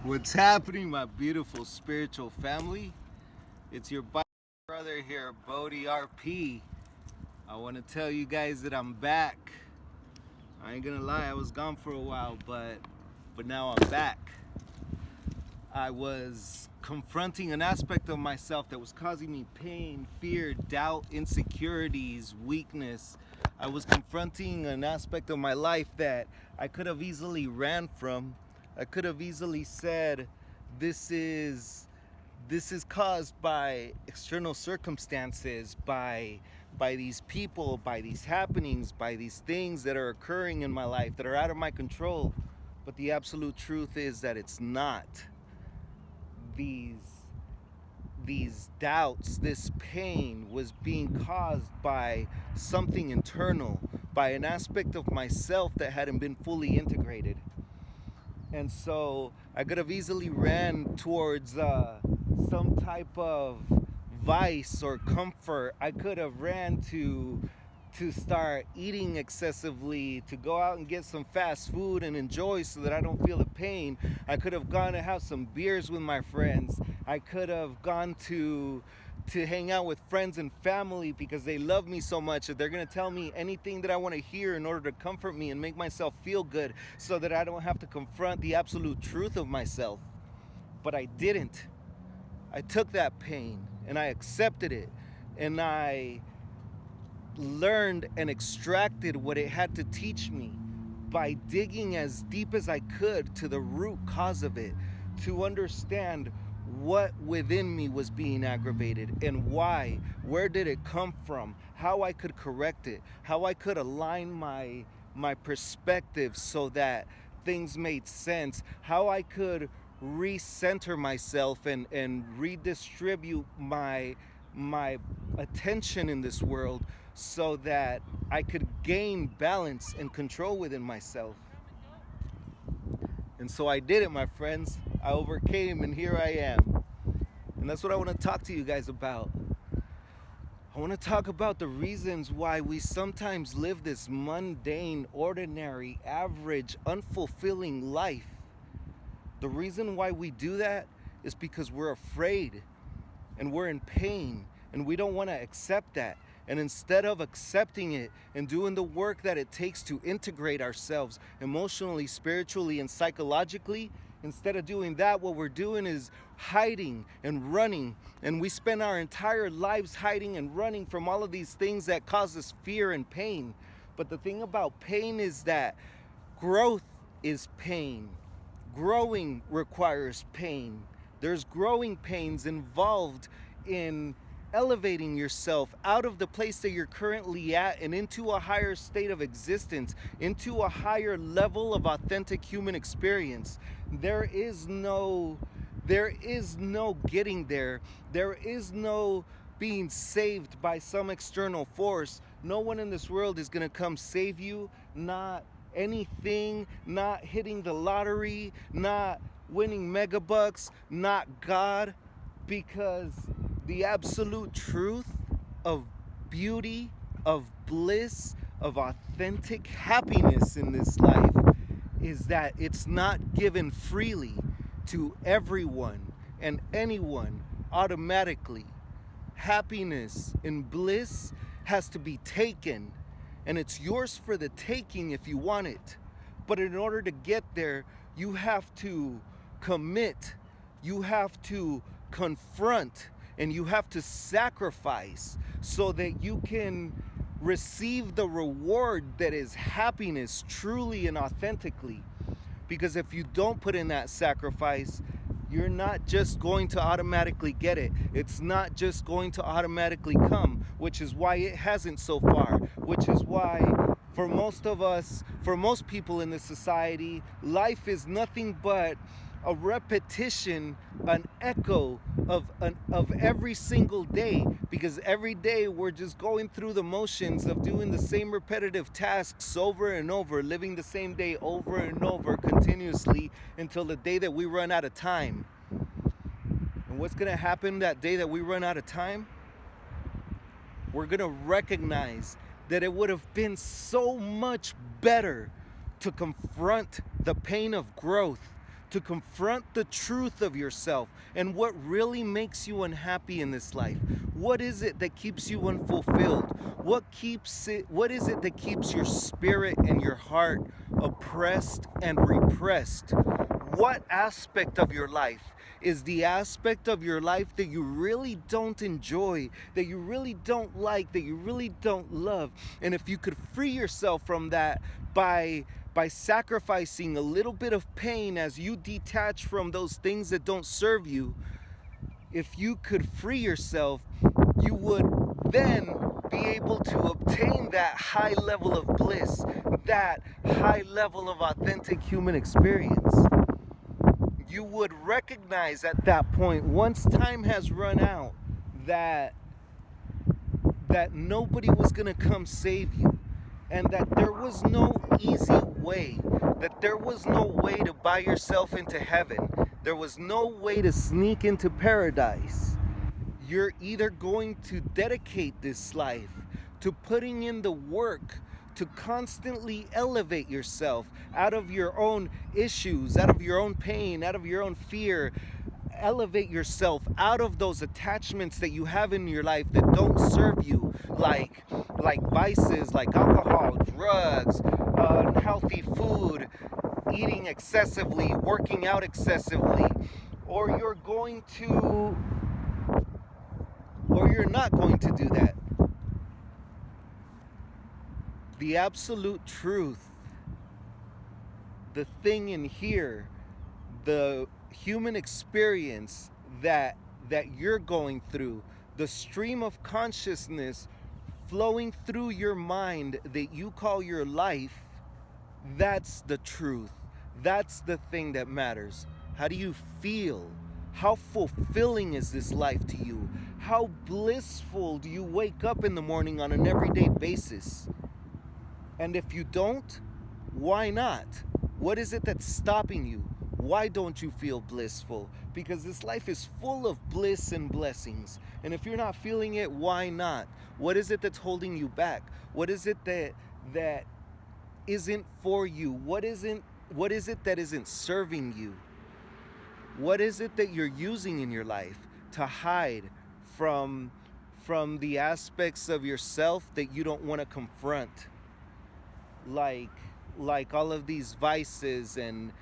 What's happening, my beautiful spiritual family? It's your brother here, Bodhi RP. I want to tell you guys that I'm back. I ain't gonna lie, I was gone for a while, but now I'm back. I was confronting an aspect of myself that was causing me pain, fear, doubt, insecurities, weakness. I was confronting an aspect of my life that I could have easily ran from. I could have easily said, this is caused by external circumstances, by these people, by these happenings, by these things that are occurring in my life that are out of my control. But the absolute truth is that it's not. These doubts, this pain was being caused by something internal, by an aspect of myself that hadn't been fully integrated. And so I could have easily ran towards some type of vice or comfort. I could have ran to start eating excessively, to go out and get some fast food and enjoy so that I don't feel the pain. I could have gone to have some beers with my friends. I could have gone to hang out with friends and family because they love me so much that they're going to tell me anything that I want to hear in order to comfort me and make myself feel good so that I don't have to confront the absolute truth of myself. But I didn't. I took that pain and I accepted it, and I learned and extracted what it had to teach me by digging as deep as I could to the root cause of it, to understand what within me was being aggravated and why, where did it come from, how I could correct it, how I could align my perspective so that things made sense, how I could recenter myself and redistribute my attention in this world so that I could gain balance and control within myself. And so I did it, my friends. I overcame, and here I am. And that's what I want to talk to you guys about. I want to talk about the reasons why we sometimes live this mundane, ordinary, average, unfulfilling life. The reason why we do that is because we're afraid and we're in pain and we don't want to accept that. And instead of accepting it and doing the work that it takes to integrate ourselves emotionally, spiritually, and psychologically, instead of doing that, what we're doing is hiding and running. And we spend our entire lives hiding and running from all of these things that cause us fear and pain. But the thing about pain is that growth is pain. Growing requires pain. There's growing pains involved in elevating yourself out of the place that you're currently at and into a higher state of existence, into a higher level of authentic human experience. There is no getting there. There is no being saved by some external force. No one in this world is going to come save you, not anything, not hitting the lottery, not winning megabucks, not God, because the absolute truth of beauty, of bliss, of authentic happiness in this life is that it's not given freely to everyone and anyone automatically. Happiness and bliss has to be taken, and it's yours for the taking if you want it. But in order to get there, you have to commit, you have to confront, and you have to sacrifice so that you can receive the reward that is happiness truly and authentically. Because if you don't put in that sacrifice, you're not just going to automatically get it. It's not just going to automatically come, which is why it hasn't so far, which is why for most of us, for most people in this society, life is nothing but a repetition, an echo of every single day, because every day we're just going through the motions of doing the same repetitive tasks over and over, living the same day over and over continuously until the day that we run out of time. And what's going to happen that day that we run out of time? We're going to recognize that it would have been so much better to confront the pain of growth, to confront the truth of yourself and what really makes you unhappy in this life. What is it that keeps you unfulfilled? What is it that keeps your spirit and your heart oppressed and repressed? What aspect of your life is the aspect of your life that you really don't enjoy, that you really don't like, that you really don't love? And if you could free yourself from that by sacrificing a little bit of pain as you detach from those things that don't serve you, if you could free yourself, you would then be able to obtain that high level of bliss, that high level of authentic human experience. You would recognize at that point, once time has run out, that nobody was going to come save you, and that there was no easy way, that there was no way to buy yourself into heaven. There was no way to sneak into paradise. You're either going to dedicate this life to putting in the work to constantly elevate yourself out of your own issues, out of your own pain, out of your own fear. Elevate yourself out of those attachments that you have in your life that don't serve you, like vices, like alcohol, drugs, unhealthy food, eating excessively, working out excessively, or you're not going to do that. The absolute truth, the thing in here, the human experience that you're going through, the stream of consciousness flowing through your mind that you call your life, that's the truth. That's the thing that matters. How do you feel? How fulfilling is this life to you? How blissful do you wake up in the morning on an everyday basis? And if you don't, why not? What is it that's stopping you? Why don't you feel blissful? Because this life is full of bliss and blessings. And if you're not feeling it, why not? What is it that's holding you back? What is it that isn't for you? What is it that isn't serving you? What is it that you're using in your life to hide from the aspects of yourself that you don't want to confront? Like all of these vices and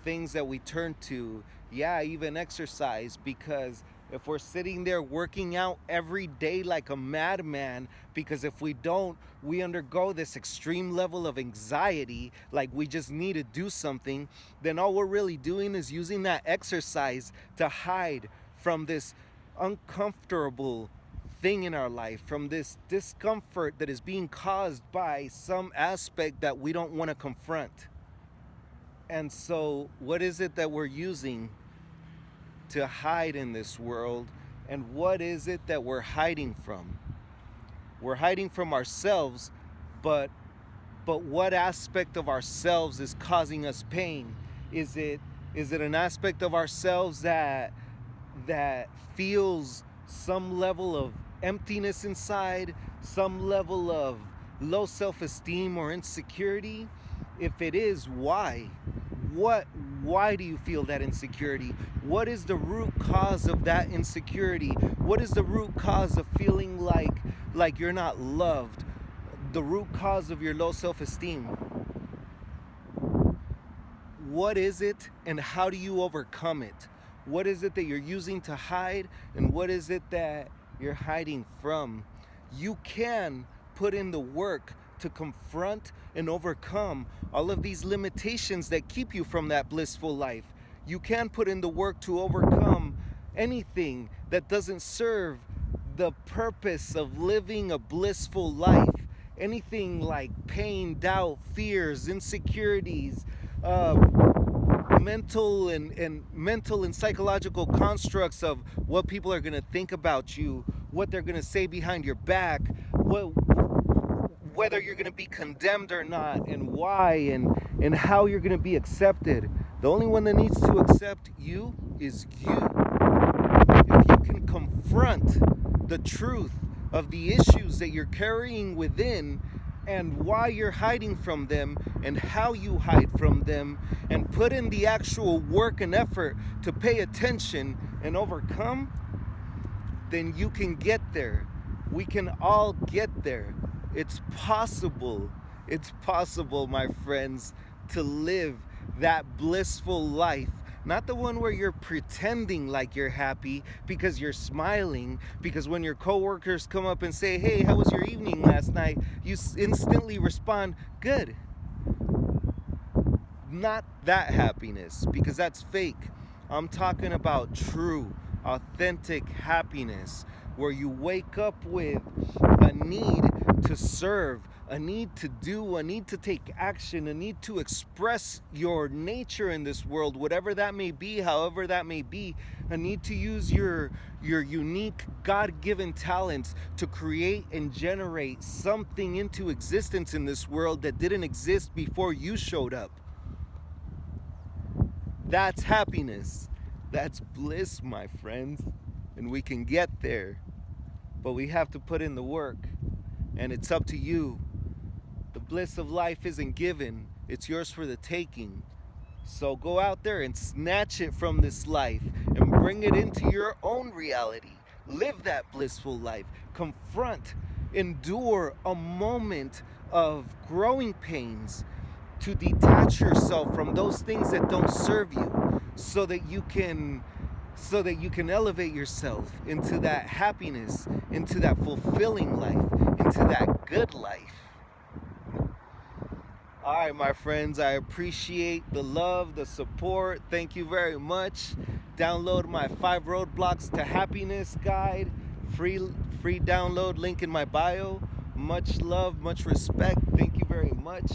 things that we turn to. Yeah, even exercise, because if we're sitting there working out every day like a madman, because if we don't, we undergo this extreme level of anxiety, like we just need to do something, then all we're really doing is using that exercise to hide from this uncomfortable thing in our life, from this discomfort that is being caused by some aspect that we don't want to confront. And so what is it that we're using to hide in this world? And what is it that we're hiding from? We're hiding from ourselves, but what aspect of ourselves is causing us pain? Is it an aspect of ourselves that feels some level of emptiness inside, some level of low self-esteem or insecurity? If it is, why? Why do you feel that insecurity? What is the root cause of that insecurity? What is the root cause of feeling like you're not loved? The root cause of your low self-esteem? What is it, and how do you overcome it? What is it that you're using to hide, and what is it that you're hiding from? You can put in the work to confront and overcome all of these limitations that keep you from that blissful life. You can put in the work to overcome anything that doesn't serve the purpose of living a blissful life. Anything like pain, doubt, fears, insecurities, mental and psychological constructs of what people are going to think about you, what they're going to say behind your back, whether you're going to be condemned or not, and why, and how you're going to be accepted. The only one that needs to accept you is you. If you can confront the truth of the issues that you're carrying within, and why you're hiding from them, and how you hide from them, and put in the actual work and effort to pay attention and overcome, then you can get there. We can all get there. It's possible. It's possible, my friends, to live that blissful life. Not the one where you're pretending like you're happy because you're smiling, because when your coworkers come up and say, hey, how was your evening last night? You instantly respond, good. Not that happiness, because that's fake. I'm talking about true, authentic happiness, where you wake up with a need to serve, a need to do, a need to take action, a need to express your nature in this world, whatever that may be, however that may be, a need to use your unique God-given talents to create and generate something into existence in this world that didn't exist before you showed up. That's happiness. That's bliss, my friends. And we can get there. But we have to put in the work. And it's up to you. The bliss of life isn't given. It's yours for the taking. So go out there and snatch it from this life and bring it into your own reality. Live that blissful life. Confront, endure a moment of growing pains to detach yourself from those things that don't serve you, so that you can elevate yourself into that happiness, into that fulfilling life, into that good life. All right, my friends, I appreciate the love, the support. Thank you very much. Download my 5 Roadblocks to Happiness guide. Free download, link in my bio. Much love, much respect. Thank you very much.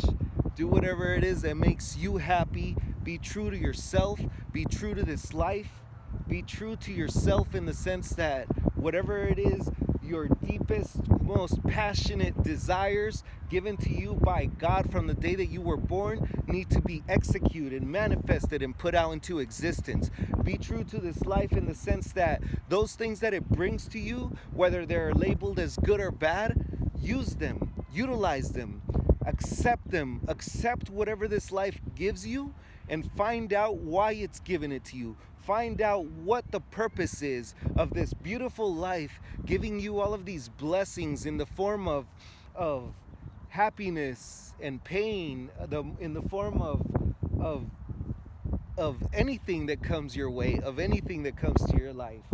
Do whatever it is that makes you happy. Be true to yourself. Be true to this life. Be true to yourself in the sense that whatever it is, your deepest, most passionate desires given to you by God from the day that you were born need to be executed, manifested, and put out into existence. Be true to this life in the sense that those things that it brings to you, whether they're labeled as good or bad, use them, utilize them, accept whatever this life gives you, and find out why it's given it to you. Find out what the purpose is of this beautiful life, giving you all of these blessings in the form of happiness and pain, in the form of anything that comes your way, of anything that comes to your life.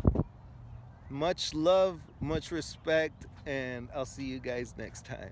Much love, much respect, and I'll see you guys next time.